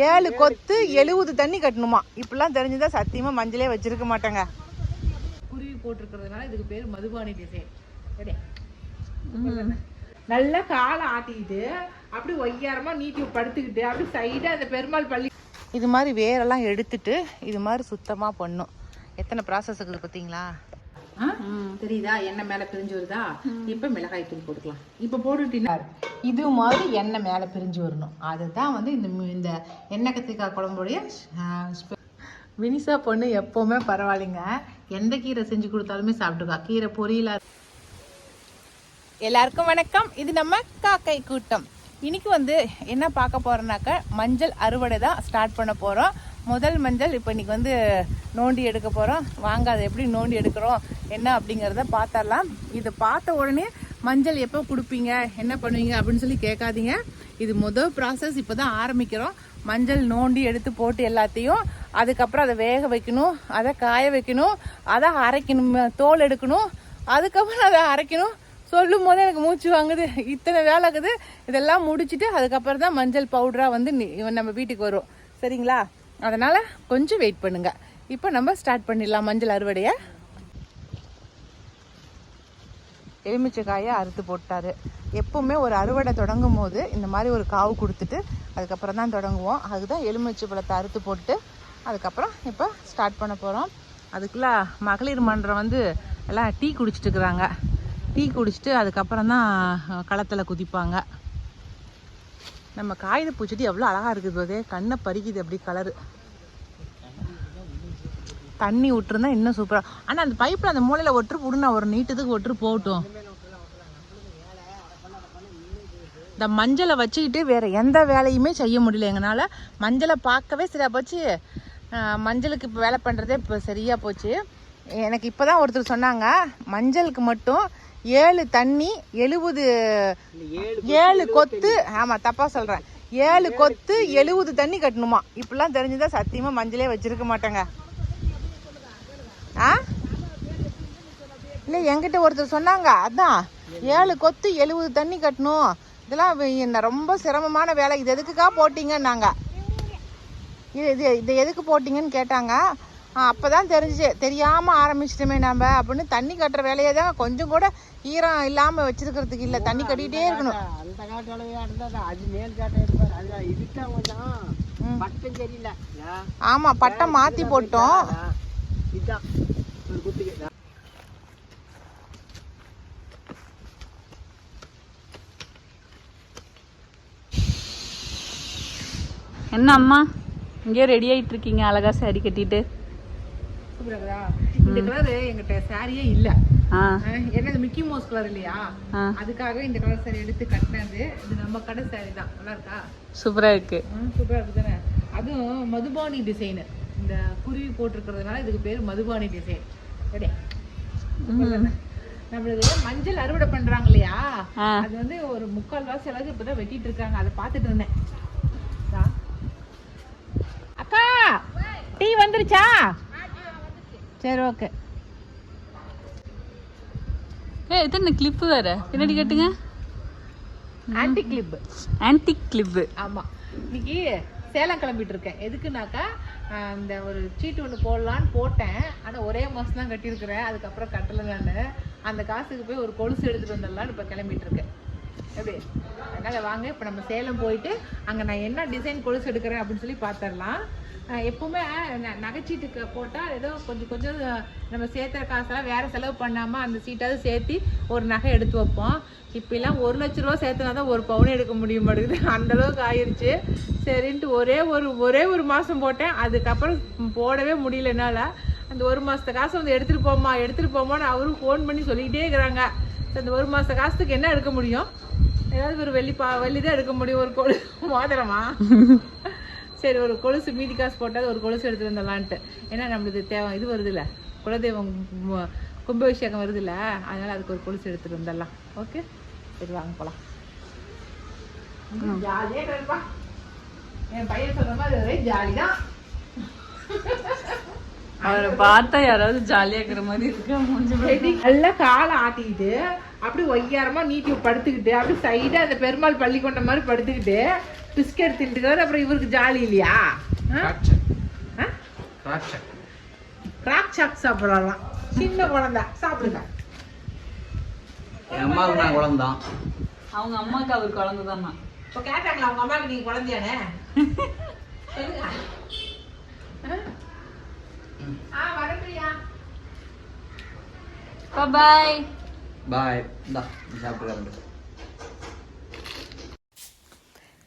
7 கொத்து 70 தண்ணி கட்டணுமா. இப்பெல்லாம் தெரிஞ்சுதான் சத்தியமா மஞ்சளே வச்சிருக்க மாட்டாங்க. குருவி போட்டிருக்கிறதுனால இதுக்கு பேர் மதுபானி டிசைன். நல்லா காலை ஆட்டிக்கிட்டு அப்படி ஒய்யாரமா நீட்டி படுத்துக்கிட்டு அப்படி சைடா அந்த பெருமாள் பள்ளி இது மாதிரி வேரெல்லாம் எடுத்துட்டு இது மாதிரி சுத்தமா பண்ணும். எத்தனை ப்ராசஸ் இருக்குது பார்த்தீங்களா? தெரியுதா? எண்ணெய் மேலே பிரிஞ்சு வருதா? இப்போ மிளகாய் தூள் போட்டுக்கலாம். இப்போ போட்டுட்டீங்கன்னா இது மாதிரி எண்ணெய் மேலே பிரிஞ்சு வரணும். அதுதான் வந்து இந்த எண்ணெய் கத்திரிக்காய் குழம்புடைய வினிசா பொண்ணு எப்போவுமே பரவாயில்லைங்க. எந்த கீரை செஞ்சு கொடுத்தாலுமே சாப்பிட்டுக்கா. கீரை பொரியலா. எல்லாருக்கும் வணக்கம். இது நம்ம காக்கை கூட்டம். இன்னைக்கு வந்து என்ன பார்க்க போறோம்னாக்க மஞ்சள் அறுவடை தான் ஸ்டார்ட் பண்ண போகிறோம். முதல் மஞ்சள் இப்போ இன்னைக்கு வந்து நோண்டி எடுக்க போகிறோம். வாங்க அதை எப்படி நோண்டி எடுக்கிறோம் என்ன அப்படிங்கிறத பார்த்தரலாம். இதை பார்த்த உடனே மஞ்சள் எப்போ கொடுப்பீங்க என்ன பண்ணுவீங்க அப்படின்னு சொல்லி கேட்காதீங்க. இது முதல் ப்ராசஸ் இப்போ தான் ஆரம்பிக்கிறோம். மஞ்சள் நோண்டி எடுத்து போட்டு எல்லாத்தையும் அதுக்கப்புறம் அதை வேக வைக்கணும், அதை காய வைக்கணும், அதை அரைக்கணும், தோல் எடுக்கணும், அதுக்கப்புறம் அதை அரைக்கணும். சொல்லும் போதே எனக்கு மூச்சு வாங்குது. இத்தனை வேலை இருக்குது. இதெல்லாம் முடிச்சுட்டு அதுக்கப்புறம் தான் மஞ்சள் பவுடரா வந்து நம்ம வீட்டுக்கு வரும். சரிங்களா? அதனால கொஞ்சம் வெயிட் பண்ணுங்க. இப்போ நம்ம ஸ்டார்ட் பண்ணிடலாம் மஞ்சள் அறுவடையை. எலுமிச்சைக்காயை அறுத்து போட்டாரு. எப்பவுமே ஒரு அறுவடை தொடங்கும் போது இந்த மாதிரி ஒரு காவு கொடுத்துட்டு அதுக்கப்புறம் தான் தொடங்குவோம். அதுதான் எலுமிச்சை பழத்தை அறுத்து போட்டு அதுக்கப்புறம் இப்போ ஸ்டார்ட் பண்ண போகிறோம். அதுக்குள்ள மகளிர் மன்றம் வந்து எல்லாம் டீ குடிச்சிட்டு இருக்கிறாங்க. டீ குடிச்சிட்டு அதுக்கப்புறம் தான் களத்தில் குதிப்பாங்க. நம்ம காகித பூச்செடி எவ்வளோ அழகாக இருக்குது. போதே கண்ணை பறிக்குது அப்படி கலரு. தண்ணி விட்டுருந்தா இன்னும் சூப்பராக. ஆனால் அந்த பைப்பில் அந்த மூலையில் ஒட்டு விடுனா ஒரு நீட்டத்துக்கு ஒட்டு போகட்டும். இந்த மஞ்சளை வச்சுக்கிட்டு வேறு எந்த வேலையுமே செய்ய முடியல எங்களால். மஞ்சளை பார்க்கவே சரியாக போச்சு. மஞ்சளுக்கு இப்போ வேலை பண்ணுறதே இப்போ சரியாக போச்சு. எனக்கு இப்போ தான் ஒருத்தர் சொன்னாங்க மஞ்சளுக்கு மட்டும் 7 தண்ணி 7 கொத்து. ஆமாம், தப்பாக சொல்கிறேன். 7 கொத்து 70 தண்ணி கட்டணுமா. இப்பெல்லாம் தெரிஞ்சுதான் சத்தியமாக மஞ்சளே வச்சிருக்க மாட்டாங்க. இல்லை, என்கிட்ட ஒருத்தர் சொன்னாங்க அதான் 7 கொத்து 70 தண்ணி கட்டணும். இதெல்லாம் என்ன ரொம்ப சிரமமான வேலை. இது எதுக்குக்கா போட்டிங்கன்னாங்க. இது எதுக்கு போட்டிங்கன்னு கேட்டாங்க. அப்போதான் தெரிஞ்சிச்சு. தெரியாமல் ஆரம்பிச்சிட்டோமே நம்ம அப்படின்னு. தண்ணி கட்டுற வேலையை தான் கொஞ்சம் கூட ஈரம் இல்லாமல் வச்சிருக்கிறதுக்கு இல்லை. தண்ணி கட்டிக்கிட்டே இருக்கணும். ஆமாம், பட்டம் மாற்றி போட்டோம். என்ன அம்மா இங்கே ரெடி ஆகிட்டு இருக்கீங்க அழகா சாரி கட்டிட்டு? இந்த கலர் எங்கிட்ட சாரியே இல்ல. என்னது மிக்கி மவுஸ் கலர் இல்லையா, அதுக்காக இந்த கலர் சாரி எடுத்து கட்டினது. இது நம்ம கடை சாரி தான். நல்லா இருக்கா? சூப்பரா இருக்கு. சூப்பரா இருக்கு தானே? அதுவும் மதுபானி டிசைன். இந்த குருவி போட்டிருக்கிறதுனால இதுக்கு பேர் மதுபானி டிசைன். நம்மளுக்கு மஞ்சள் அறுவடை பண்றாங்க இல்லையா, அது வந்து ஒரு 3/4 அளவுக்கு இப்பதான் வெட்டிட்டு இருக்காங்க. அதை பார்த்துட்டு இருந்தேன். அக்கா டீ வந்துருச்சா? சரி, ஓகே. இது என்ன கிளிப் வேற பின்னாடி கட்டுங்க. Antique clip. Antique clip. ஆமா. இன்னைக்கு சேலம் கிளம்பிட்டு இருக்கேன். எதுக்குனாக்கா இந்த ஒரு சீட்டு ஒன்று போடலான்னு போட்டேன். ஆனால் ஒரே மாதம் தான் கட்டியிருக்கிறேன். அதுக்கப்புறம் கட்டலை. நான் அந்த காசுக்கு போய் ஒரு கொலுசு எடுத்துகிட்டு வந்துடலான்னு இப்போ கிளம்பிட்டு இருக்கேன். எப்படி? அதனால் வாங்க இப்போ நம்ம சேலம் போயிட்டு அங்கே நான் என்ன டிசைன் கொலுசு எடுக்கிறேன் அப்படின்னு சொல்லி பார்த்துடலாம். எப்பவுமே நகைச்சீட்டுக்கு போட்டால் ஏதோ கொஞ்சம் நம்ம சேர்த்துற காசெல்லாம் வேறு செலவு பண்ணாமல் அந்த சீட்டாவது சேர்த்து ஒரு நகை எடுத்து வைப்போம். இப்போலாம் 1 லட்ச ரூபா சேர்த்துனா தான் ஒரு பவுன் எடுக்க முடிய மாட்டேங்குது. அந்தளவுக்கு ஆயிடுச்சு. சரின்ட்டு ஒரே ஒரு மாதம் போட்டேன். அதுக்கப்புறம் போடவே முடியல என்னால். அந்த 1 மாதத்து காசை வந்து எடுத்துகிட்டு போமான்னு அவரும் ஃபோன் பண்ணி சொல்லிக்கிட்டே இருக்கிறாங்க. ஸோ அந்த 1 மாத காசுக்கு என்ன எடுக்க முடியும்? ஏதாவது ஒரு வெள்ளி தான் எடுக்க முடியும். ஒரு மோதிரமா? சரி, ஒரு கொலுசு மீதி காசு போட்டால் ஒரு கொலுசு எடுத்துகிட்டு வந்துடலான்ட்டு. ஏன்னா நம்மளுக்கு இது வருது இல்லை, குலதெய்வம் கும்பாபிஷேகம் வருது இல்லை, அதனால் அதுக்கு ஒரு கொலுசு எடுத்துகிட்டு வந்துடலாம். ஓகே, சரி வாங்க போகலாம். ஜாலியாக இருப்பா. என் பையன் சொல்கிற மாதிரி ஒரே ஜாலி தான். அவரை பார்த்தா யாராவது ஜாலியாக இருக்கிற மாதிரி இருக்கு. நல்லா காலை ஆட்டிக்கிட்டு அப்படி ஒய்யாரமா நீட்டி படுத்துக்கிட்டு அப்படி சைடாக அந்த பெருமாள் பள்ளி கொண்ட மாதிரி படுத்துக்கிட்டு பிஸ்கெட் தின்ட்டுக்காரு, அப்புறம் இவருக்கு ஜாலி இல்லையா? கிராக் சாக் சாப்பிடலாம். சின்ன குழந்தை சாப்பிடுங்க. என் அம்மாவுக்கு நான் குழந்தான். அவங்க அம்மாவுக்கு அவர் குழந்தை தானா? இப்போ கேட்டாங்களா அவங்க அம்மாவுக்கு நீங்க குழந்தையானே? சொல்லுங்க. வரப்பிரியா. பாய். பாய். இந்தா சாப்பிட்டு.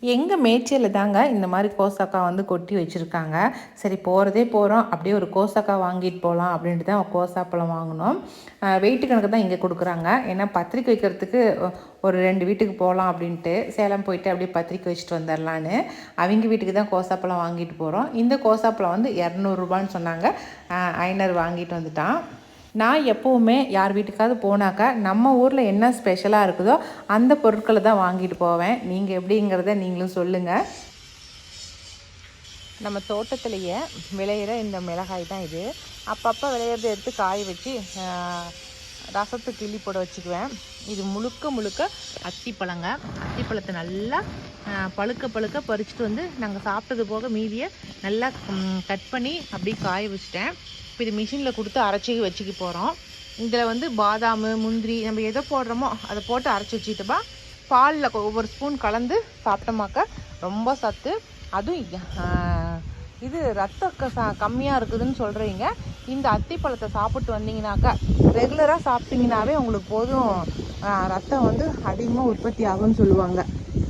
எங்கள் மேய்ச்சலில் தாங்க இந்த மாதிரி கோசக்காய் வந்து கொட்டி வச்சுருக்காங்க. சரி போகிறதே போகிறோம், அப்படியே ஒரு கோசக்காய் வாங்கிட்டு போகலாம் அப்படின்ட்டு தான் கோசாப்பழம் வாங்கினோம். வெயிட்டு கணக்கு தான் இங்கே கொடுக்குறாங்க. ஏன்னா பத்திரிக்கை வைக்கிறதுக்கு ஒரு 2 வீட்டுக்கு போகலாம் அப்படின்ட்டு சேலம் போயிட்டு அப்படியே பத்திரிக்கை வச்சுட்டு வந்துடலான்னு அவங்க வீட்டுக்கு தான் கோசாப்பழம் வாங்கிட்டு போகிறோம். இந்த கோசாப்பழம் வந்து 200 ரூபான்னு சொன்னாங்க. ஐநர் வாங்கிட்டு வந்துட்டான். நான் எப்போவுமே யார் வீட்டுக்காவது போனாக்கா நம்ம ஊரில் என்ன ஸ்பெஷலாக இருக்குதோ அந்த பொருட்களை தான் வாங்கிட்டு போவேன். நீங்கள் எப்படிங்கிறத நீங்களும் சொல்லுங்கள். நம்ம தோட்டத்திலேயே விளையிற இந்த மிளகாய் தான் இது. அப்பப்போ விளையிறத எடுத்து காய வச்சு ரசத்து கிள்ளி போட வச்சுக்குவேன். இது முழுக்க அத்திப்பழங்க. அத்திப்பழத்தை நல்லா பழுக்க பறிச்சுட்டு வந்து நாங்கள் சாப்பிட்டது போக மீதியை நல்லா கட் பண்ணி அப்படியே காய வச்சுட்டேன். இப்போ இது மிஷினில் கொடுத்து அரைச்சி வச்சுக்க போகிறோம். இதில் வந்து பாதாம், முந்திரி நம்ம எதை போடுறோமோ அதை போட்டு அரைச்சி வச்சுக்கிட்டப்பா பாலில் ஒவ்வொரு ஸ்பூன் கலந்து சாப்பிட்டோமாக்கா ரொம்ப சத்து. அதுவும் இது ரத்தம் கம்மியாக இருக்குதுன்னு சொல்கிறீங்க. இந்த அத்திப்பழத்தை சாப்பிட்டு வந்தீங்கன்னாக்கா ரெகுலராக சாப்பிட்டீங்கன்னாவே உங்களுக்கு போதும் ரத்தம் வந்து அதிகமாக உற்பத்தி ஆகும்னு சொல்லுவாங்க.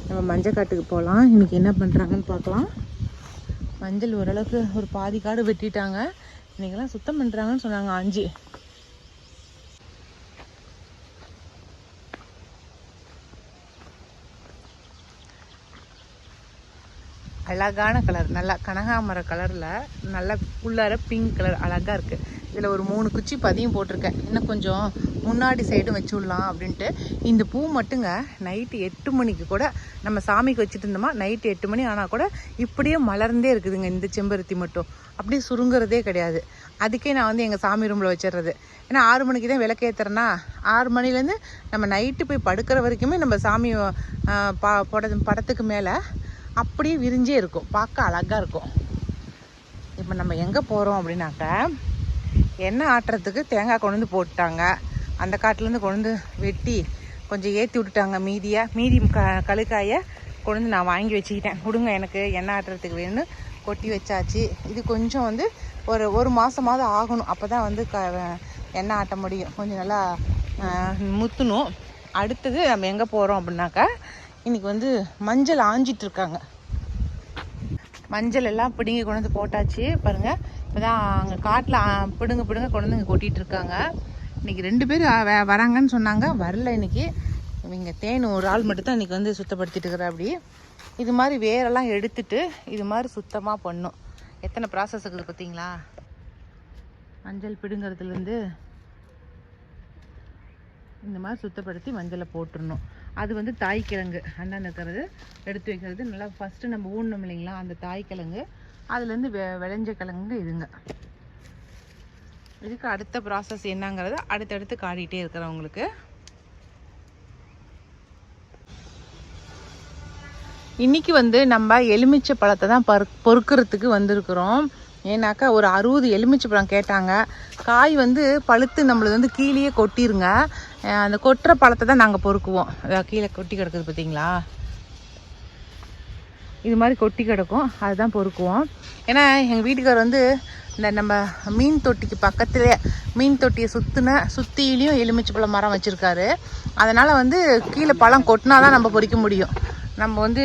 நம்ம மஞ்சக்காட்டுக்கு போகலாம். இன்றைக்கி என்ன பண்ணுறாங்கன்னு பார்க்கலாம். மஞ்சள் ஓரளவுக்கு ஒரு பாதி காடு வெட்டிட்டாங்க. இன்றைக்கெல்லாம் சுத்தம் பண்ணுறாங்கன்னு சொன்னாங்க. 5 அழகான கலர், நல்லா கனகாமர கலரில் நல்லா உள்ளார பிங்க் கலர் அழகாக இருக்குது. இதில் ஒரு 3 குச்சி பதியம் போட்டிருக்கேன். இன்னும் கொஞ்சம் முன்னாடி சைடும் வச்சு விடலாம் அப்படின்ட்டு. இந்த பூ மட்டுங்க நைட்டு 8 மணிக்கு கூட நம்ம சாமிக்கு வச்சுட்டு இருந்தோமா, நைட்டு 8 மணி ஆனால் கூட இப்படியே மலர்ந்தே இருக்குதுங்க. இந்த செம்பருத்தி மட்டும் அப்படியே சுருங்குறதே கிடையாது. அதுக்கே நான் வந்து எங்கள் சாமி ரூமில் வச்சிடுறது. ஏன்னா 6 மணிக்கு தான் விளக்கேற்றுறேன்னா 6 மணிலேருந்து நம்ம நைட்டு போய் படுக்கிற வரைக்குமே நம்ம சாமி படத்துக்கு மேலே அப்படியே விரிஞ்சே இருக்கும். பார்க்க அழகாக இருக்கும். இப்போ நம்ம எங்கே போகிறோம் அப்படின்னாக்கா எண்ணெய் ஆட்டுறதுக்கு தேங்காய் கொண்டு வந்து போட்டுட்டாங்க. அந்த காட்டிலேருந்து கொண்டு வந்து வெட்டி கொஞ்சம் ஏற்றி விட்டுட்டாங்க. மீதி கழுக்காயை கொண்டு வந்து நான் வாங்கி வச்சுக்கிட்டேன். கொடுங்க எனக்கு எண்ணெய் ஆட்டுறதுக்கு வேணும்னு கொட்டி வச்சாச்சு. இது கொஞ்சம் வந்து ஒரு மாதமாவது ஆகணும். அப்போ தான் வந்து எண்ணெய் ஆட்ட முடியும். கொஞ்சம் நல்லா முத்தணும். அடுத்தது நம்ம எங்கே போகிறோம் அப்படின்னாக்கா இன்றைக்கி வந்து மஞ்சள் ஆஞ்சிட்ருக்காங்க. மஞ்சள் எல்லாம் பிடுங்கி கொண்டு வந்து போட்டாச்சு. பாருங்கள், இப்போ தான் அங்கே காட்டில் பிடுங்க கொண்டு வந்து இங்கே கொட்டிகிட்டு இருக்காங்க. இன்றைக்கி 2 பேர் வராங்கன்னு சொன்னாங்க, வரல இன்றைக்கி. இவங்க தேன் ஒரு ஆள் மட்டும்தான் இன்றைக்கி வந்து சுத்தப்படுத்திட்டு இருக்கிறா. அப்படி இது மாதிரி வேரெல்லாம் எடுத்துட்டு இது மாதிரி சுத்தமாக பண்ணும். எத்தனை ப்ராசஸ் இருக்குது பார்த்தீங்களா? மஞ்சள் பிடுங்கிறதுலேருந்து இந்த மாதிரி சுத்தப்படுத்தி மஞ்சளை போட்டுடணும். அது வந்து தாய்க்கிழங்கு அண்ணன் இருக்கிறது எடுத்து வைக்கிறது. நல்லா ஃபஸ்ட்டு நம்ம ஊனணும் இல்லைங்களா, அந்த தாய்க்கிழங்கு அதுலேருந்து விளைஞ்ச கிழங்கு இதுங்க. இதுக்கு அடுத்த ப்ராசஸ் என்னங்கிறத அடுத்தடுத்து காட்டிகிட்டே இருக்கிறவங்களுக்கு. இன்றைக்கி வந்து நம்ம எலுமிச்சை பழத்தை தான் பொறுக்கிறதுக்கு வந்திருக்கிறோம். ஏன்னாக்கா ஒரு 60 எலுமிச்சை பழம் கேட்டாங்க. காய் வந்து பழுத்து நம்மளது வந்து கீழே கொட்டிருங்க. அந்த கொட்டுற பழத்தை தான் நாங்கள் பொறுக்குவோம். கீழே கொட்டி கிடக்குது பார்த்தீங்களா, இது மாதிரி கொட்டி கிடக்கும், அதுதான் பொறுக்குவோம். ஏன்னா எங்கள் வீட்டுக்கார் வந்து இந்த நம்ம மீன் தொட்டிக்கு பக்கத்துலேயே மீன் தொட்டியை சுற்றிலையும் எலுமிச்சை பழம் மரம் வச்சுருக்காரு. அதனால் வந்து கீழே பழம் கொட்டினா தான் நம்ம பொறிக்க முடியும். நம்ம வந்து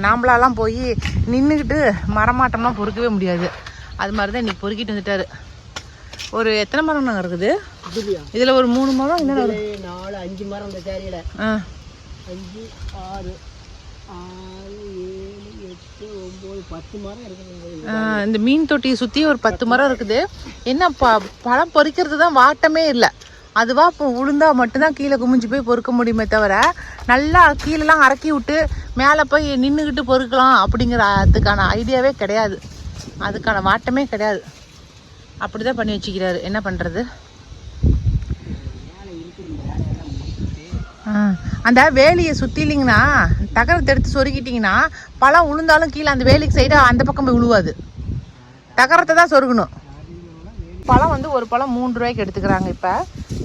நாம்பளாலாம் போய் நின்றுக்கிட்டு மரமாட்டம்லாம் பொறுக்கவே முடியாது. அது மாதிரி தான் இன்றைக்கி பொறுக்கிட்டு வந்துட்டார். ஒரு எத்தனை மரம் நாங்கள் இருக்குது இதில்? ஒரு 3 மரம், இன்னும் 4 5 மரம் இந்த சேரியில். 5 6 7 8 9 10 மரம் இருக்குது. இந்த மீன் தொட்டியை சுற்றி ஒரு 10 மரம் இருக்குது. என்ன பழம் பொறிக்கிறது தான் வாட்டமே இல்லை. அதுவாக இப்போ உளுந்தா மட்டும்தான் கீழே குமிஞ்சு போய் பொறுக்க முடியுமே தவிர நல்லா கீழெல்லாம் இறக்கி விட்டு மேலே போய் நின்றுக்கிட்டு பொறுக்கலாம் அப்படிங்கிற அதுக்கான ஐடியாவே கிடையாது. அதுக்கான வாட்டமே கிடையாது. அப்படி தான் பண்ணி வச்சுக்கிறாரு. என்ன பண்ணுறது? அந்த வேலியை சுற்றிலிங்கன்னா தகரத்தை எடுத்து சொருகிட்டிங்கன்னா பழம் உளுந்தாலும் கீழே அந்த வேலிக்கு சைடு அந்த பக்கம் போய் விழுவாது. தகரத்தை தான் சொருகணும். பழம் வந்து ஒரு பழம் 3 ரூபாய்க்கு எடுத்துக்கிறாங்க. இப்போ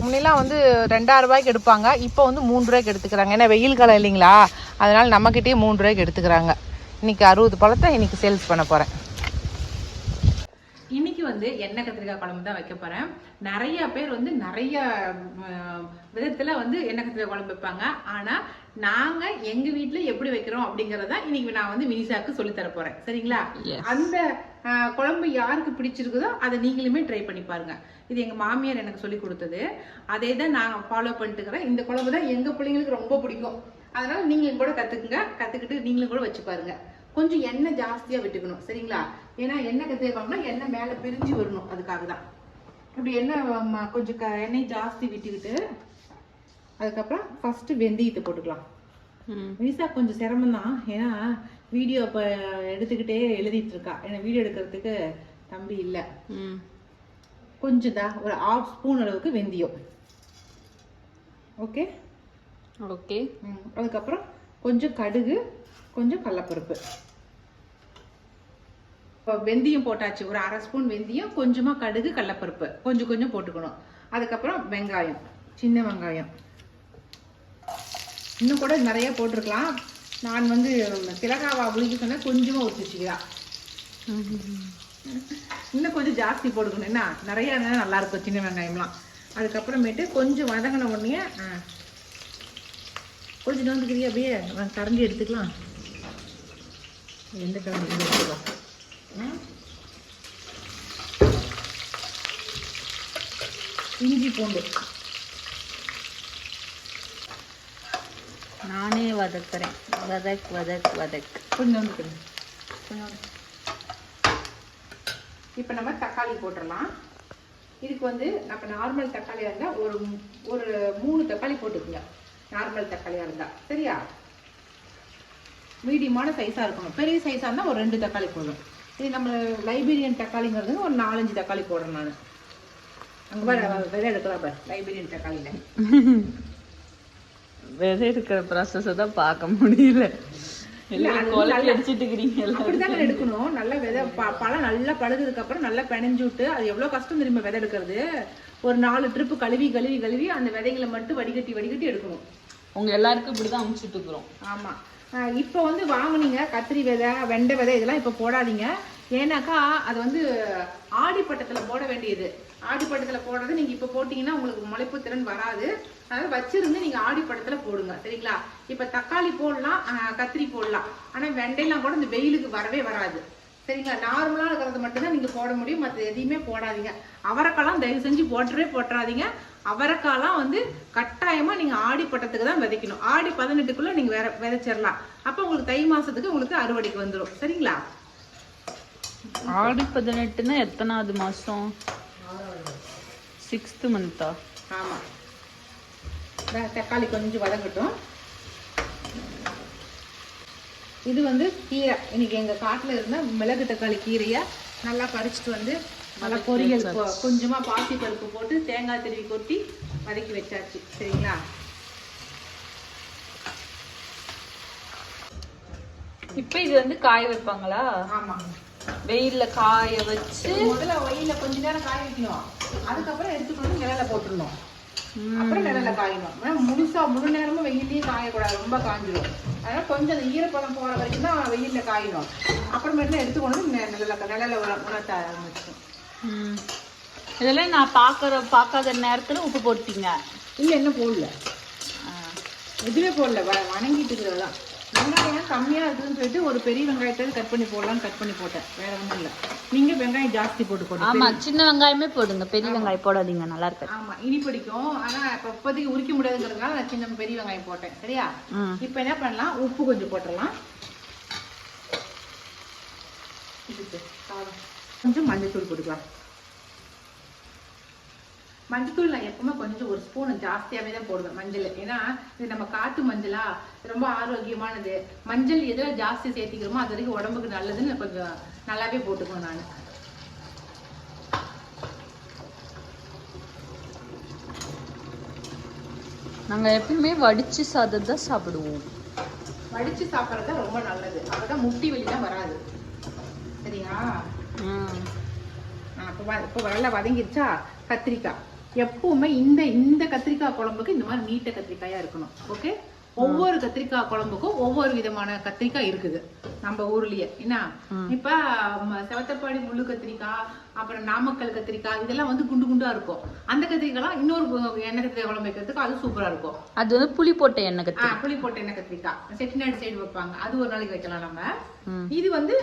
முன்னெல்லாம் வந்து 2,000 ரூபாய்க்கு எடுப்பாங்க. இப்போ வந்து 3 ரூபாய்க்கு எடுத்துக்கிறாங்க. ஏன்னா வெயில் காலம் இல்லைங்களா, அதனால நம்மக்கிட்டே 3 ரூபாய்க்கு எடுத்துக்கிறாங்க. இன்னைக்கு 60 பழத்தை இன்னைக்கு சேல்ஸ் பண்ண போகிறேன். இன்னைக்கு வந்து எண்ணெய் கத்திரிக்காய் குழம்பு தான் வைக்க போறேன். நிறைய பேர் வந்து நிறைய விதத்துல வந்து எண்ணெய் கத்திரிக்காய் குழம்பு வைப்பாங்க. ஆனா நாங்க எங்க வீட்டுல எப்படி வைக்கிறோம் அப்படிங்கறத இன்னைக்கு நான் வந்து வினிசாக்கு சொல்லி தர போறேன். சரிங்களா? அந்த குழம்பு யாருக்கு பிடிச்சிருக்குதோ அதை நீங்களுமே ட்ரை பண்ணி பாருங்க. இது எங்க மாமியார் எனக்கு சொல்லி கொடுத்தது. அதே தான் நான் ஃபாலோ பண்ணிட்டு இருக்கிறேன். இந்த குழம்பு தான் எங்க பிள்ளைங்களுக்கு ரொம்ப பிடிக்கும். அதனால நீங்களும் கூட கத்துக்கிட்டு நீங்களும் கூட வச்சு பாருங்க. கொஞ்சம் எண்ணெய் ஜாஸ்தியா விட்டுக்கணும். சரிங்களா? ஏன்னா எண்ணெய் கத்திரிக்காய்னா எண்ணெய் மேல பிரிஞ்சு வரணும். அதுக்காக தான் இப்படி எண்ணெய் கொஞ்சம் எண்ணெய் ஜாஸ்தி விட்டுக்கிட்டு அதுக்கப்புறம் ஃபர்ஸ்ட் வெந்தயத்தை போட்டுக்கலாம். வினிசா கொஞ்சம் சிரமம் தான். ஏன்னா வீடியோ இப்போ எடுத்துக்கிட்டே எழுதிட்டு இருக்கா. ஏன்னா வீடியோ எடுக்கிறதுக்கு தம்பி இல்லை. கொஞ்சம் தான் ஒரு 1/2 ஸ்பூன் அளவுக்கு வெந்தயம். Okay okay. அதுக்கப்புறம் கொஞ்சம் கடுகு, கொஞ்சம் கடலைப்பருப்பு. இப்போ வெந்தயம் போட்டாச்சு. ஒரு 1/2 ஸ்பூன் வெந்தயம், கொஞ்சமாக கடுகு, கடலைப்பருப்பு கொஞ்சம் கொஞ்சம் போட்டுக்கணும். அதுக்கப்புறம் வெங்காயம், சின்ன வெங்காயம் இன்னும் கூட நிறைய போட்டிருக்கலாம். நான் வந்து திலகாவா புளிக்க சொன்னால் கொஞ்சமாக ஊற்றிச்சிக்கிறா. இன்னும் கொஞ்சம் ஜாஸ்தி போட்டுக்கணும். என்ன நிறைய நல்லா இருக்கும் சின்ன வெங்காயம்லாம். அதுக்கப்புறமேட்டு கொஞ்சம் வதங்கின உடனே கொஞ்சம் நோந்துக்கிறியா அப்படியே கரண்டி எடுத்துக்கலாம். எந்த கரண்டி எடுத்துக்கலாம். இஞ்சி பூண்டு நானே வதக்குறேன். வதக் வதக் வதக். கொஞ்சம் நோந்துக்கிறேன். இப்போ நம்ம தக்காளி போட்டுடலாம். இதுக்கு வந்து நம்ம நார்மல் தக்காளியாக இருந்தால் ஒரு 3 தக்காளி போட்டுக்குங்க. நார்மல் தக்காளியாக இருந்தா. சரியா? மீடியமான சைஸாக இருக்கணும். பெரிய சைஸாக இருந்தால் ஒரு 2 தக்காளி போதும். இது நம்ம லைபீரியன் தக்காளிங்கிறது ஒரு 4-5 தக்காளி போடுறேன் நான். அங்கே பாரு விதை எடுக்கலாம் பாரு லைபீரியன் தக்காளியில். விதை இருக்கிற ப்ராசஸை தான் பார்க்க முடியல. அப்படித்தாங்க எடுக்கணும். நல்லா விதை பழம் நல்லா பழுதுக்கு அப்புறம் நல்லா பிணைஞ்சு விட்டு அது எவ்வளோ கஷ்டம் தெரியுமா விதை எடுக்கிறது. ஒரு 4 ட்ரிப்பு கழுவி அந்த விதைகளை மட்டும் வடிகட்டி எடுக்கணும். உங்க எல்லாருக்கும் இப்படிதான் அமுச்சுட்டு இருக்கிறோம். ஆமா. இப்போ வந்து வாங்குனீங்க கத்திரி விதை, வெண்டை விதை இதெல்லாம் இப்போ போடாதீங்க. ஏன்னாக்கா அது வந்து ஆடிப்பட்டத்தில் போட வேண்டியது. ஆடிப்பட்டத்தில் போடுறது நீங்கள் இப்போ போட்டிங்கன்னா உங்களுக்கு முளைப்பு திறன் வராது. அதனால வச்சிருந்து நீங்கள் ஆடிப்பட்டத்தில் போடுங்க. சரிங்களா? இப்போ தக்காளி போடலாம், கத்திரி போடலாம். ஆனால் வெண்டையெல்லாம் கூட இந்த வெயிலுக்கு வரவே வராது. சரிங்களா? நார்மலாக இருக்கிறது மட்டும்தான் நீங்கள் போட முடியும். மற்ற எதையுமே போடாதீங்க. அவரைக்காலாம் தயவு செஞ்சு போட்டுறாதீங்க. அவரைக்காலாம் வந்து கட்டாயமாக நீங்கள் ஆடிப்பட்டத்துக்கு தான் விதைக்கணும். ஆடி 18க்குள்ளே நீங்கள் விதைச்சிடலாம். அப்போ உங்களுக்கு தை மாதத்துக்கு உங்களுக்கு அறுவடைக்கு வந்துடும். சரிங்களா? ஆடி 18ன்னா எத்தனாவது மாதம்? 6th மந்த்தா? ஆமாம். தக்காளி கொஞ்சம் வதங்கட்டும். இது வந்து கீரை. இன்னைக்கு எங்கள் காட்டில் இருந்த மிளகு தக்காளி கீரையை நல்லா பறிச்சுட்டு வந்து நல்லா பொரியல் கொஞ்சமாக பாசி பருப்பு போட்டு தேங்காய் திருவி கொட்டி வதக்கி வச்சாச்சு. சரிங்களா? இப்போ இது வந்து காய வைப்பாங்களா? ஆமாம். வெயில்ல காய வச்சு முதல்ல வெயில்ல கொஞ்ச நேரம் காய வைக்கணும். அதுக்கப்புறம் எடுத்துக்கொண்டு நிழல போட்டுடணும். அப்புறம் நிழல காயணும். முழு நேரமும் வெயிலே காயக்கூடாது, ரொம்ப காஞ்சிடும். அதனால கொஞ்சம் அந்த ஈரப்பதம் போற வரைக்கும் தான் வெயில்ல காயணும். அப்புறமேட்டு எடுத்துக்கொண்டு நிழல உணர்த்த ஆரம்பிச்சிடும். இதெல்லாம் நான் பார்க்காத நேரத்துல உப்பு போட்டீங்க? இல்லை, என்ன போடல, எதுவுமே போடல. வணங்கிட்டு இருக்கிறதெல்லாம் வெங்காயம் கம்மியாக இருக்குதுன்னு சொல்லிட்டு ஒரு பெரிய வெங்காயத்தை கட் பண்ணி போட்டேன். வேற ஒன்றும் இல்லை. நீங்கள் வெங்காயம் ஜாஸ்தி போட்டு ஆமா, சின்ன வெங்காயமே போடுங்க, பெரிய வெங்காயம் போடாதீங்க, நல்லா இருக்கு. ஆமா, இனி பிடிக்கும். ஆனால் இப்போ இப்போதைக்கு உரிக்க முடியாதுங்கிறதுனால நான் பெரிய வெங்காயம் போட்டேன். சரியா? இப்போ என்ன பண்ணலாம், உப்பு கொஞ்சம் போட்டுடலாம். கொஞ்சம் மஞ்சத்தூள் போட்டுக்கலாம். மஞ்சத்தூள் நான் எப்பவுமே கொஞ்சம் ஒரு ஸ்பூன் ஜாஸ்தியாகவே தான் போடுவேன் மஞ்சள். ஏன்னா இது நம்ம காட்டு மஞ்சளா, ரொம்ப ஆரோக்கியமானது. மஞ்சள் எதில் ஜாஸ்தி சேர்த்திக்கிறோமோ அது வரைக்கும் உடம்புக்கு நல்லதுன்னு கொஞ்சம் நல்லாவே போட்டுக்குவேன் நான். நாங்கள் எப்பயுமே வடிச்சு சாதம் தான் சாப்பிடுவோம். வடிச்சு சாப்பிட்றது ரொம்ப நல்லது. அப்பதான் முட்டி வலிலாம் வராது. சரியா? இப்போ நல்லா வதங்கிருச்சா? கத்திரிக்காய் எப்பவுமே இந்த கத்திரிக்காய் குழம்புக்கு இந்த மாதிரி நீட்ட கத்திரிக்காயா இருக்கணும். ஓகே, ஒவ்வொரு கத்திரிக்காய் குழம்புக்கும் ஒவ்வொரு விதமான கத்திரிக்காய் இருக்குது நம்ம ஊர்லயே. என்ன இப்ப செவத்தப்பாடி முள்ளு கத்திரிக்காய், அப்புறம் நாமக்கல் கத்திரிக்காய், இதெல்லாம் வந்து குண்டு குண்டா இருக்கும். அந்த கத்திரிக்காய்லாம் இன்னொரு எண்ணெய் கத்திரிக்காய் குழம்பு வைக்கிறதுக்கு அது சூப்பரா இருக்கும். அது வந்து புளி போட்ட எண்ணெய் கத்திரிக்காய். புளி போட்ட எண்ணெய் கத்திரிக்காய் செட்டிநாடு சைடு வைப்பாங்க, அது ஒரு நாளைக்கு வைக்கலாம் நம்ம. இது வந்து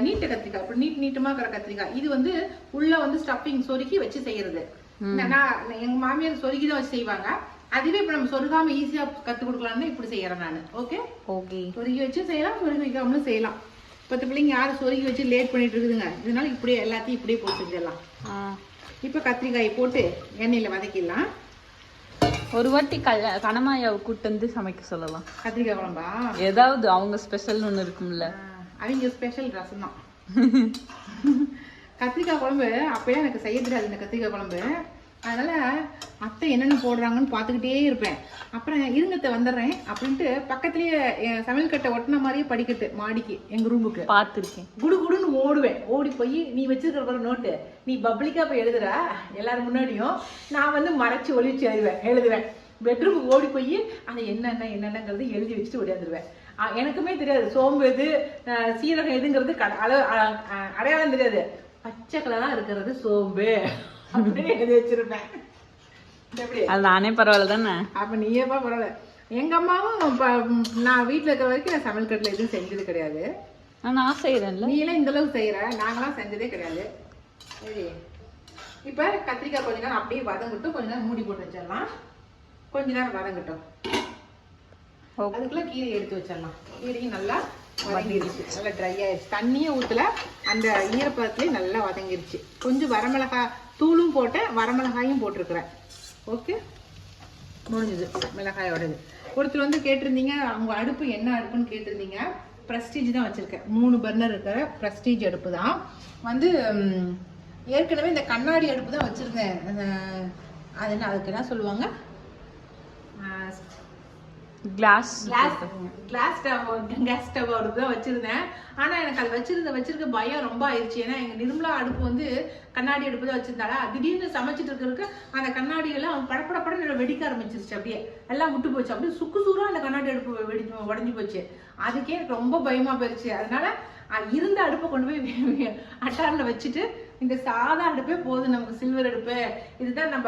நீட்ட கத்திரிக்காய், இப்ப நீட்டமா இருக்கிற கத்திரிக்காய். இது வந்து உள்ள வந்து ஸ்டஃபிங் சொருக்கி வச்சு செய்யறது. எங்க மாமியார் சொருக்கி தான் வச்சு செய்வாங்க. அதுவே இப்ப நம்ம சொருகாம ஈஸியா கத்து கொடுக்கலாம்னு இப்படி செய்யறேன் நானு. ஓகே, சொருகி வச்சு செய்யலாம், சொருகி வைக்காமலும் செய்யலாம். 10 பிள்ளைங்க யாரும் சொருகி வச்சு லேட் பண்ணிட்டு இருக்குதுங்க. இதனால இப்படியே எல்லாத்தையும் இப்படியே போட்டு செஞ்சிடலாம். இப்ப கத்திரிக்காயை போட்டு எண்ணெயில வதக்கிடலாம். ஒரு வாட்டி கனமாயாவை கூட்டு வந்து சமைக்க சொல்லலாம். கத்திரிக்காய் குழம்பா? ஏதாவது அவங்க ஸ்பெஷல் ஒண்ணு இருக்கும்ல. அவங்க ஸ்பெஷல் ரசம் தான். கத்திரிக்காய் குழம்பு அப்பயே எனக்கு செய்ய தெரியாது இந்த கத்திரிக்காய் குழம்பு. அதனால அத்தை என்னென்ன போடுறாங்கன்னு பார்த்துக்கிட்டே இருப்பேன். அப்புறம் இருங்கத்தை வந்துடுறேன் அப்படின்ட்டு பக்கத்துலயே சமையல் கட்டை ஒட்டின மாதிரியே படிக்கட்டு மாடிக்கு எங்க ரூமுக்கு பார்த்துருக்கேன். குடு குடுன்னு ஓடுவேன். ஓடி போய் நீ வச்சிருக்கிற நோட்டு நீ பப்ளிக்கா போய் எழுதுற எல்லாரும் முன்னாடியும், நான் வந்து மறைச்சு ஒளிச்சு எழுதுவேன். பெட்ரூமுக்கு ஓடி போய் அதை என்னென்னங்கிறது எழுதி வச்சுட்டு ஓடியாந்துருவேன். எனக்குமே தெரியாது சோம்பு எது சீரகம் எதுங்கிறது அடையாளம் தெரியாது. பச்சை கலரா இருக்கிறது சோம்பு அப்படின்னு எழுதி வச்சிருப்பேன். அது நானே பரவாயில்ல தானே. அப்ப நீயேப்பா பரவாயில்ல. எங்க அம்மாவும் நான் வீட்டுல இருக்கிற வரைக்கும் நான் சமையல் கட்டில எதுவும் செஞ்சது கிடையாது. நான் செய்யறேன்ல, நீ எல்லாம் இந்த அளவுக்கு செய்யற, நாங்களாம் செஞ்சதே கிடையாது. சரி, இப்ப கத்திரிக்காய் கொஞ்ச நேரம் அப்படியே வதங்கட்டும். கொஞ்ச நேரம் மூடி போட்டு வச்சிடலாம். கொஞ்ச நேரம் வதங்கட்டும். அதுக்குள்ள கீரை எடுத்து வச்சிடலாம். கீரையும் நல்லா வதங்கிருச்சு, நல்லா ட்ரை ஆயிடுச்சு. தண்ணியும் ஊத்துல அந்த ஈரப்பதத்துலயே நல்லா வதங்கிருச்சு. கொஞ்சம் வரமிளகாய் தூளும் போட்டேன், வரமிளகாயும் போட்டிருக்கிறேன். ஓகே, முடிஞ்சது மிளகாயோடது. ஒருத்தர் வந்து கேட்டிருந்தீங்க அவங்க அடுப்பு என்ன அடுப்புன்னு கேட்டிருந்தீங்க. ப்ரெஸ்டீஜ் தான் வச்சிருக்கேன். 3 பர்னர் இருக்கிற ப்ரெஸ்டீஜ் அடுப்பு தான். வந்து ஏற்கனவே இந்த கண்ணாடி அடுப்பு தான் வச்சிருந்தேன். அது என்ன, அதுக்கு என்ன சொல்லுவாங்க, கேஸ் ஸ்டவ் அடுப்பு தான் வச்சிருந்தேன். ஆனா எனக்கு அது வச்சிருக்க பயம் ரொம்ப ஆயிடுச்சு. ஏன்னா எங்க நிர்மலா அடுப்பு வந்து கண்ணாடி அடுப்பு தான் வச்சிருந்தாளா, திடீர்னு சமைச்சிட்டு இருக்கிறதுக்கு அந்த கண்ணாடி எல்லாம் படப்பட வெடிக்க ஆரம்பிச்சிருச்சு. அப்படியே எல்லாம் விட்டு போச்சு. அப்படியே சுக்கு சூறா அந்த கண்ணாடி அடுப்பு உடஞ்சி போச்சு. அதுக்கே எனக்கு ரொம்ப பயமா போயிருச்சு. அதனால இருந்த அடுப்பை கொண்டு போய் அட்டாரில் வச்சுட்டு இந்த சாதா அடுப்பே போதும் நமக்கு, சில்வர் அடுப்பு இதுதான் நம்ம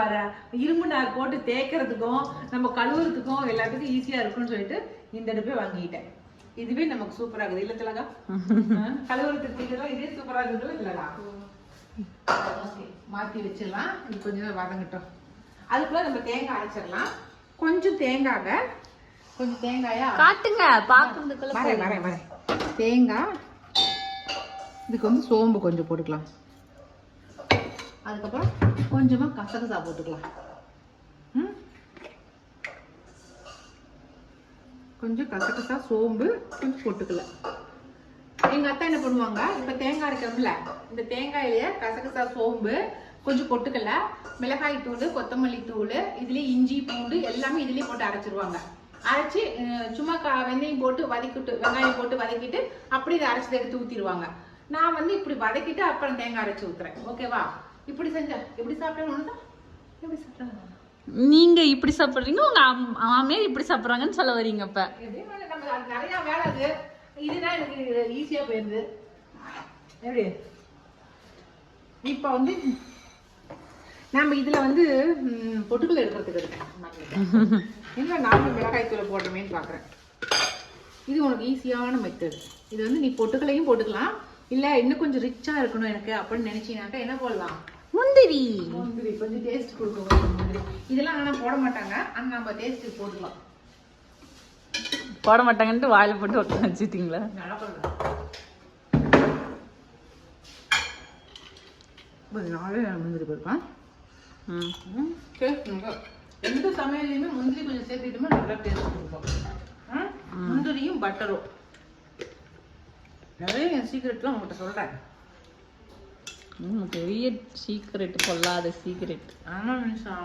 இரும்பு நார் போட்டு தேய்க்கிறதுக்கும் நம்ம கழுவுறதுக்கும் எல்லாத்துக்கும் ஈஸியா இருக்கும்னு சொல்லிட்டு இந்த அடுப்பே வாங்கிட்டேன். இதுவே நமக்கு சூப்பரா இருக்குது இல்ல திலகா? கழுவுறதுக்கு இதே சூப்பரா இருக்குது இல்லடா. மாத்தி வச்சிடலாம். இது கொஞ்சம் நேரம் வதங்கட்டும். அதுக்குள்ள நம்ம தேங்காய் அரைச்சிடலாம். கொஞ்சம் தேங்காயா காட்டுங்க பாக்குறதுக்குள்ள வரேன். தேங்காய், இதுக்கு வந்து சோம்பு கொஞ்சம் போட்டுக்கலாம். அதுக்கப்புறம் கொஞ்சமா கசகசா போட்டுக்கலாம். கொஞ்சம் கசகசா சோம்பு கொஞ்சம் போட்டுக்கலாம். எங்க அத்தா என்ன பண்ணுவாங்க, இப்ப தேங்காய் அரைக்கிறோம்ல, இந்த தேங்காயிலேயே கசகசா சோம்பு கொஞ்சம் பொட்டுக்கல, மிளகாய் தூள், கொத்தமல்லி தூள், இதுலயே இஞ்சி பூண்டு எல்லாமே இதுலயே போட்டு அரைச்சிருவாங்க. அரைச்சி சும்மா வெந்தயம் போட்டு வதக்கிட்டு, வெங்காயம் போட்டு வதக்கிட்டு அப்படி இதை அரைச்சதை எடுத்து ஊத்திடுவாங்க. நான் வந்து இப்படி வதக்கிட்டு அப்புறம் தேங்காய் அரைச்சி ஊத்துறேன். ஓகேவா? இப்படி செஞ்சா எப்படி சாப்பிடணும், எப்படி சாப்பிடணும். நீங்க இப்படி சாப்பிடுறீங்க, உங்க மாமியார் இப்படி சாப்பிடுறாங்கன்னு சொல்ல வரீங்க. இப்ப நம்ம நிறைய வேலை அது, இதுதான் எனக்கு ஈஸியா போயிருது. எப்படி இப்ப வந்து நம்ம இதுல வந்து பொட்டுக்கல் எடுக்கிறதுக்கு இருக்கேன். இல்லை நார்மல் மிளகாய் தூளை போடுறமேன்னு பார்க்குறேன். இது உனக்கு ஈஸியான மெத்தட். இது வந்து நீ பொட்டுக்களையும் போட்டுக்கலாம், இல்லை இன்னும் கொஞ்சம் ரிச்சாக இருக்கணும் எனக்கு அப்படின்னு நினைச்சீங்கன்னாக்கா என்ன போடலாம், முந்திரி கொஞ்சம் டேஸ்ட் கொடுக்கும். முந்திரி இதெல்லாம் ஆனால் போட மாட்டாங்க, ஆனால் நம்ம டேஸ்ட்டுக்கு போட்டுக்கலாம். போட மாட்டாங்கன்ட்டு வாயில போட்டு ஒட்ட வச்சுட்டீங்களா? நல்லா பண்ணுறேன். நாளே முந்திரி போயிருப்பேன். எந்த சமையலையுமே முந்திரி கொஞ்சம் சேர்த்துக்கிட்டோமே நல்லா டேஸ்ட் கொடுக்கும். முந்திரியும் பட்டரும் நிறைய என் சீக்ரெட்லாம் உங்கள்கிட்ட சொல்கிறேன். பெரிய சீக்ரெட், பொல்லாத சீக்ரெட். ஆமாம் நிமிஷா.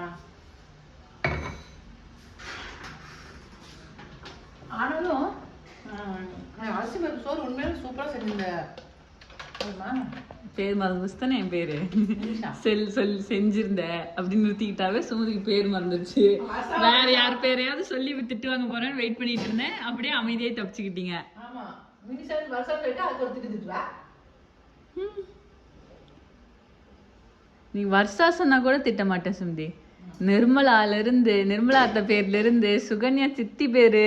ஆனாலும் அரிசி பருப்பு சோறு உண்மையிலே சூப்பராக செஞ்சுங்க. பேர் மறந்துச்சு தானே என் பேரு. செஞ்சிருந்த அப்படின்னு நிறுத்திக்கிட்டாவே சுமதிக்கு பேர் மறந்துருச்சு. வேற யார் பேரையாவது சொல்லி திட்டு வாங்க போறேன்னு வெயிட் பண்ணிட்டு இருந்தேன். அப்படியே அமைதியே தப்பிச்சுக்கிட்டீங்க. நீ வருஷா சொன்னா கூட திட்ட மாட்டேன் சுமதி. நிர்மலா அத்தை பேர்ல இருந்து சுகன்யா சித்தி பேரு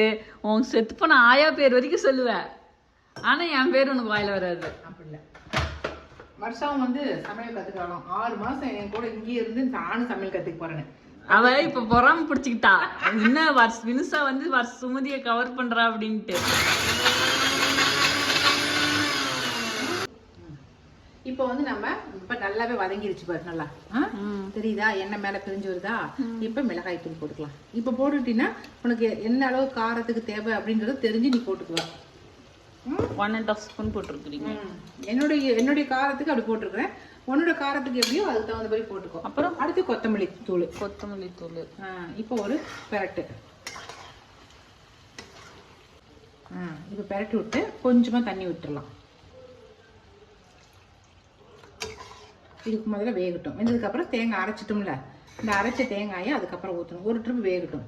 உன் செத்து போன ஆயா பேர் வரைக்கும் சொல்லுவேன். ஆனா என் பேர் உனக்கு வாயில வராது. அப்படி இல்லை. வருஷம் வந்து சமையல் கத்துக்கலாம். 6 மாசம் என் கூட இங்கேயே இருந்து நானும் சமையல் கத்துக்க போறேன்னு அவ இப்ப பொறாம பிடிச்சுக்கிட்டா. என்ன வினுசா வந்து சுமதிய கவர் பண்றா அப்படின்ட்டு. இப்போ வந்து நம்ம இப்ப நல்லாவே வதங்கிருச்சு பாரு. நல்லா தெரியுதா? எண்ணெய் மேல பிரிஞ்சு வருதா? இப்ப மிளகாய் தூள் போட்டுக்கலாம். இப்ப போட்டுட்டீங்கன்னா உனக்கு என்ன அளவு காரத்துக்கு தேவை அப்படின்றத தெரிஞ்சு நீ போட்டுக்குவ. 1.5 ஸ்பூன் போட்டிருக்கீங்க. என்னுடைய காரத்துக்கு அப்படி போட்டிருக்கிறேன். உன்னோட காரத்துக்கு எப்படியோ அதுக்கு தகுந்த மாதிரி போட்டுக்கோ. அப்புறம் அடுத்து கொத்தமல்லி தூள். இப்போ ஒரு பெரட்டு. இப்போ பெரட்டி விட்டு கொஞ்சமா தண்ணி விட்டுடலாம். இதுக்கு முதல்ல வேகட்டும். வெந்ததுக்கப்புறம் தேங்காய் அரைச்சிட்டோம்ல, இந்த அரைச்ச தேங்காயை அதுக்கப்புறம் ஊற்றணும். ஒரு ட்ரிப் வேகட்டும்.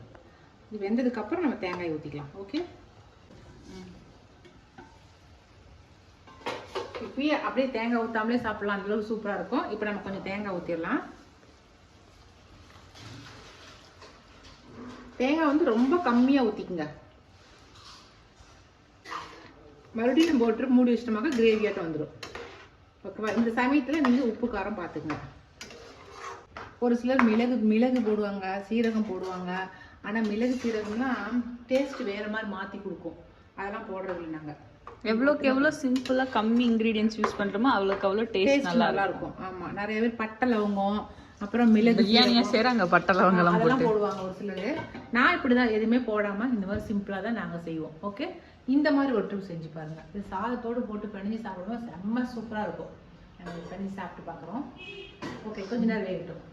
இது வெந்ததுக்கப்புறம் நம்ம தேங்காயை ஊற்றிக்கலாம். ஓகே. இப்பயே அப்படியே தேங்காய் ஊற்றாமலே சாப்பிடலாம். அந்த அளவுக்கு சூப்பராக இருக்கும். இப்போ நம்ம கொஞ்சம் தேங்காய் ஊற்றிடலாம். தேங்காய் வந்து ரொம்ப கம்மியாக ஊற்றிக்குங்க. மறுபடியும் நம்ம போட்டு மூடி வச்சிட்டோமாக்க கிரேவியாட்டம் வந்துடும். ஓகேவா? இந்த சமயத்தில் நீங்கள் உப்பு காரம் பார்த்துக்குங்க. ஒரு சிலர் மிளகு போடுவாங்க, சீரகம் போடுவாங்க. ஆனால் மிளகு சீரகம்லாம் டேஸ்ட் வேறு மாதிரி மாற்றி கொடுக்கும். அதெல்லாம் போடுறதில்லை நாங்கள். எவ்வளோக்கு எவ்வளோ சிம்பிளா கம்மி இன்கிரீடியன்ஸ் யூஸ் பண்றோமோ அவ்வளோக்கு அவ்வளோ டேஸ்ட் நல்லா இருக்கும். ஆமா, நிறைய பேர் பட்டை லவங்கம் அப்புறம் மிளகு பிரியாணியா செய்றாங்க. பட்டை லவங்கம் அதெல்லாம் போடுவாங்க ஒரு சிலர். நான் இப்படிதான் எதுவுமே போடாம இந்த மாதிரி சிம்பிளா தான் நாங்க செய்வோம். ஓகே, இந்த மாதிரி ஒரு ட்ரிப் செஞ்சு பாருங்க. இது சாதத்தோடு போட்டு பிணைஞ்சு சாப்பிடுவோம். செம்ம சூப்பரா இருக்கும். நாங்கள் பிணைஞ்சு சாப்பிட்டு பார்க்குறோம். ஓகே, கொஞ்ச நேரம் வேகட்டும்.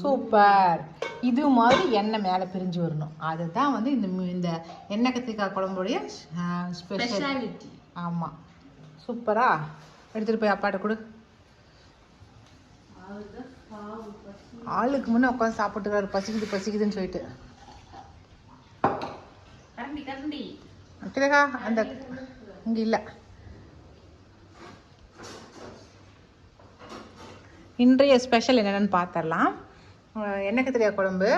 சூப்பர். இது மாதிரி எண்ணெய் மேலே பிரிஞ்சு வரணும். அதுதான் வந்து இந்த எண்ணெய் கத்திரிக்காய் குழம்புடைய ஸ்பெஷாலிட்டி. ஆமாம், சூப்பரா. எடுத்துகிட்டு போய் அப்பாட்ட கொடு. ஆளுக்கு முன்னே உட்காந்து சாப்பிட்டுக்கிறாரு. பசிக்குதுன்னு சொல்லிட்டு. கிரகா அந்த இங்கே இல்லை. இன்றைய ஸ்பெஷல் என்னென்னு பார்த்துடலாம். எண்ணெய் கத்திரிக்காய் குழம்பு.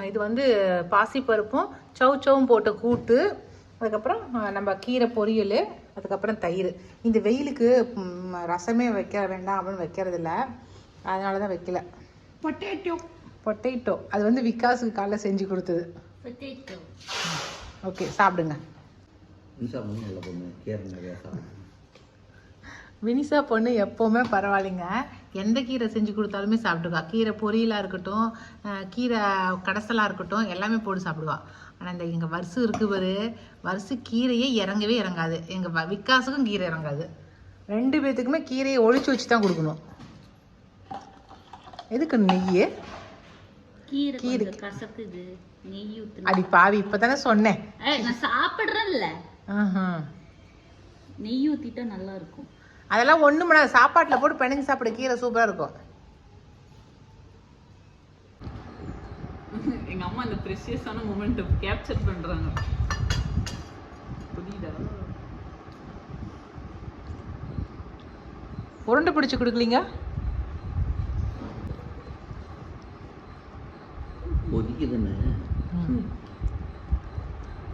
இது வந்து பாசிப்பருப்பும் சவுச்சவும் போட்ட கூட்டு. அதுக்கப்புறம் நம்ம கீரை பொரியல். அதுக்கப்புறம் தயிர். இந்த வெயிலுக்கு ரசமே வைக்க வேண்டாம் அப்படின்னு வைக்கிறதில்ல. அதனால தான் வைக்கல. பொட்டேட்டோ அது வந்து விகாஸுக்கு காலைல செஞ்சு கொடுத்தது. ஓகே, சாப்பிடுங்க. வினிஷா பொண்ணு எப்போவுமே பரவாயில்லைங்க. எந்த கீரை செஞ்சு கொடுத்தாலுமே சாப்பிடுவா. கீரை பொரியலாக இருக்கட்டும், கீரை கடைசலாக இருக்கட்டும், எல்லாமே போட்டு சாப்பிடுவா. ஆனால் இந்த எங்கள் வரிசு இருக்கு பாரு, வரிசு கீரையே இறங்கவே இறங்காது. எங்கள் விகாஸுக்கும் கீரை இறங்காது. 2 பேத்துக்குமே கீரையை ஒழிச்சு வச்சு தான் கொடுக்கணும். எதுக்கு நெய்? கீரை கசக்குது, நெய் ஊத்து. அடி பாவி, இப்பதானே சொன்னேன். நான் சாப்பிடுறேன்ல. நெய் ஊத்திட்டா நல்லா இருக்கும். அதெல்லாம் ஒண்ணும் பண்ணாது. சாப்பாட்டுல போட்டு பிணைஞ்சு சாப்பிட கீரை சூப்பரா இருக்கும். எங்க அம்மா அந்த பிரஷியஸான மொமெண்ட் கேப்சர் பண்றாங்க. புரியுதா? உருண்டை பிடிச்சு கொடுக்கலீங்க.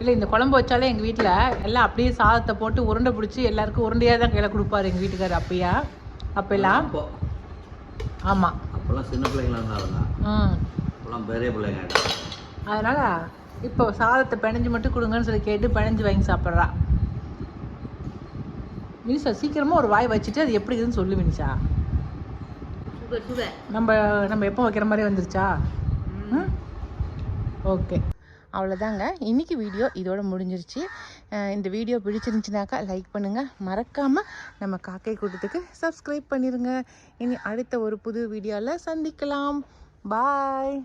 இல்லை, இந்த குழம்பு வச்சாலே எங்கள் வீட்டில் எல்லாம் அப்படியே சாதத்தை போட்டு உருண்டை பிடிச்சி எல்லாருக்கும் உருண்டையாக தான் கையில் கொடுப்பாரு எங்கள் வீட்டுக்காரர். அப்பெல்லாம் ஆமாம், அப்போல்லாம் சின்ன பிள்ளைங்களா இருந்தாங்க. அப்போல்லாம் பெரிய பிள்ளைங்க. அதனால் இப்போ சாதத்தை பிணைஞ்சு மட்டும் கொடுங்கன்னு சொல்லி கேட்டு பிணைஞ்சு வாங்கி சாப்பிட்றா. மினிஷா சீக்கிரமாக ஒரு வாய் வச்சுட்டு அது எப்படி இருக்குதுன்னு சொல்லு மினிஷா. நம்ம எப்போ வைக்கிற மாதிரி வந்துருச்சா? ஓகே, அவ்வளோதாங்க. இன்றைக்கி வீடியோ இதோட முடிஞ்சிருச்சு. இந்த வீடியோ பிடிச்சிருந்துச்சுனாக்கா லைக் பண்ணுங்கள். மறக்காமல் நம்ம காக்கை கூட்டத்துக்கு சப்ஸ்கிரைப் பண்ணிடுங்க. இனி அடுத்த ஒரு புது வீடியோவில் சந்திக்கலாம். பாய்.